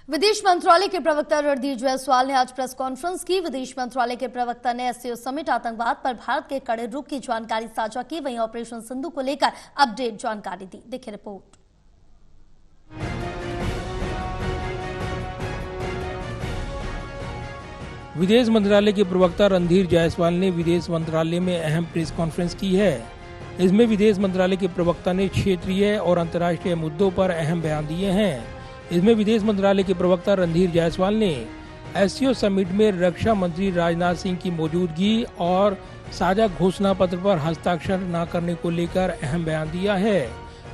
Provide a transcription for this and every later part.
विदेश मंत्रालय के प्रवक्ता रणधीर जायसवाल ने आज प्रेस कॉन्फ्रेंस की। विदेश मंत्रालय के प्रवक्ता ने एससीओ समिट आतंकवाद पर भारत के कड़े रुख की जानकारी साझा की। वहीं ऑपरेशन सिंधु को लेकर अपडेट जानकारी दी। देखिए रिपोर्ट। विदेश मंत्रालय के प्रवक्ता रणधीर जायसवाल ने विदेश मंत्रालय में अहम प्रेस कॉन्फ्रेंस की है। इसमें विदेश मंत्रालय के प्रवक्ता ने क्षेत्रीय और अंतर्राष्ट्रीय मुद्दों पर अहम बयान दिए हैं। इसमें विदेश मंत्रालय के प्रवक्ता रणधीर जायसवाल ने एससीओ समिट में रक्षा मंत्री राजनाथ सिंह की मौजूदगी और साझा घोषणा पत्र पर हस्ताक्षर न करने को लेकर अहम बयान दिया है।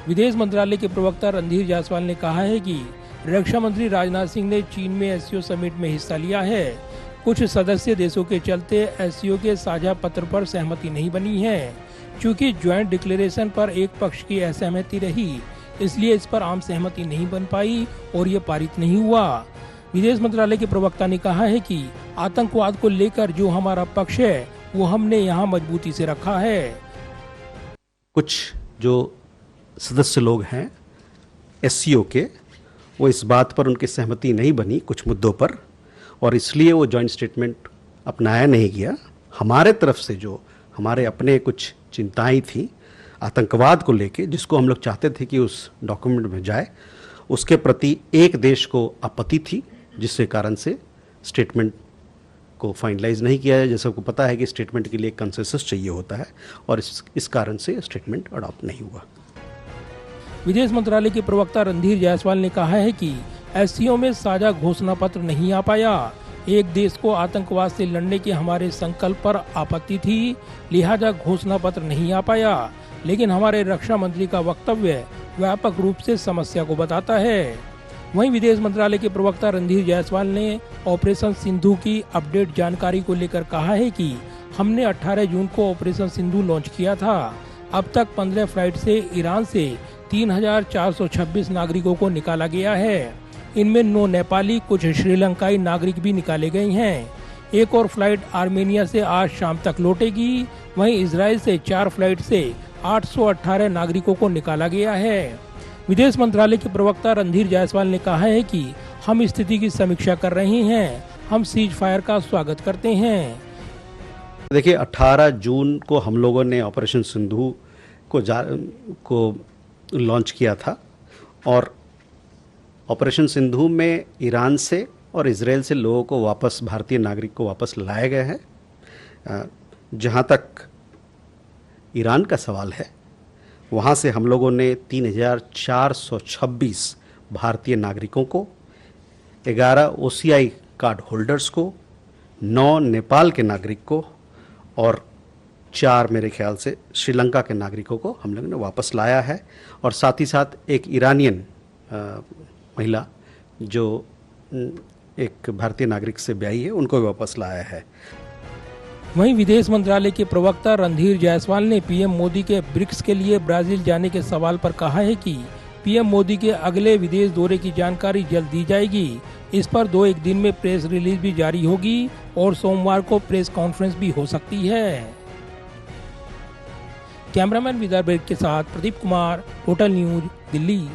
विदेश मंत्रालय के प्रवक्ता रणधीर जायसवाल ने कहा है कि रक्षा मंत्री राजनाथ सिंह ने चीन में एससीओ समिट में हिस्सा लिया है। कुछ सदस्य देशों के चलते एससीओ के साझा पत्र पर सहमति नहीं बनी है। चूँकि ज्वाइंट डिक्लेरेशन पर एक पक्ष की असहमति रही, इसलिए इस पर आम सहमति नहीं बन पाई और ये पारित नहीं हुआ। विदेश मंत्रालय के प्रवक्ता ने कहा है कि आतंकवाद को लेकर जो हमारा पक्ष है वो हमने यहाँ मजबूती से रखा है। कुछ जो सदस्य लोग हैं एससीओ के, वो इस बात पर उनकी सहमति नहीं बनी कुछ मुद्दों पर, और इसलिए वो जॉइंट स्टेटमेंट अपनाया नहीं गया। हमारे तरफ से जो हमारे अपने कुछ चिंताएं थी आतंकवाद को लेके, जिसको हम लोग चाहते थे कि उस डॉक्यूमेंट में जाए, उसके प्रति एक देश को आपत्ति थी, जिसके कारण से स्टेटमेंट को फाइनलाइज नहीं किया है। जैसे आपको पता है कि स्टेटमेंट के लिए कंसेंसस चाहिए होता है, और इस कारण से स्टेटमेंट अडॉप्ट नहीं हुआ। विदेश मंत्रालय के प्रवक्ता रणधीर जायसवाल ने कहा है कि एससीओ में साझा घोषणा पत्र नहीं आ पाया। एक देश को आतंकवाद से लड़ने के हमारे संकल्प पर आपत्ति थी, लिहाजा घोषणा पत्र नहीं आ पाया। लेकिन हमारे रक्षा मंत्री का वक्तव्य व्यापक रूप से समस्या को बताता है। वहीं विदेश मंत्रालय के प्रवक्ता रणधीर जायसवाल ने ऑपरेशन सिंधु की अपडेट जानकारी को लेकर कहा है कि हमने 18 जून को ऑपरेशन सिंधु लॉन्च किया था। अब तक 15 फ्लाइट से ईरान से 3426 नागरिकों को निकाला गया है। इनमें 9 नेपाली, कुछ श्रीलंकाई नागरिक भी निकाले गए हैं। एक और फ्लाइट आर्मेनिया से आज शाम तक लौटेगी। वहीं इजराइल से 4 फ्लाइट से 818 नागरिकों को निकाला गया है। विदेश मंत्रालय के प्रवक्ता रणधीर जायसवाल ने कहा है कि हम स्थिति की समीक्षा कर रहे हैं। हम सीज फायर का स्वागत करते हैं। देखिए, 18 जून को हम लोगों ने ऑपरेशन सिंधु को लॉन्च किया था, और ऑपरेशन सिंधु में ईरान से और इजराइल से लोगों को वापस, भारतीय नागरिक को वापस लाया गया है। जहाँ तक ईरान का सवाल है, वहाँ से हम लोगों ने 3426 भारतीय नागरिकों को, 11 ओसीआई कार्ड होल्डर्स को, 9 नेपाल के नागरिक को और 4 मेरे ख्याल से श्रीलंका के नागरिकों को हम लोगों ने वापस लाया है। और साथ ही साथ एक ईरानियन महिला जो एक भारतीय नागरिक से ब्याही है, उनको भी वापस लाया है। वहीं विदेश मंत्रालय के प्रवक्ता रणधीर जायसवाल ने पीएम मोदी के ब्रिक्स के लिए ब्राजील जाने के सवाल पर कहा है कि पीएम मोदी के अगले विदेश दौरे की जानकारी जल्द दी जाएगी। इस पर 2-1 दिन में प्रेस रिलीज भी जारी होगी और सोमवार को प्रेस कॉन्फ्रेंस भी हो सकती है। कैमरामैन विदार ब्रेक के साथ प्रदीप कुमार, टोटल न्यूज, दिल्ली।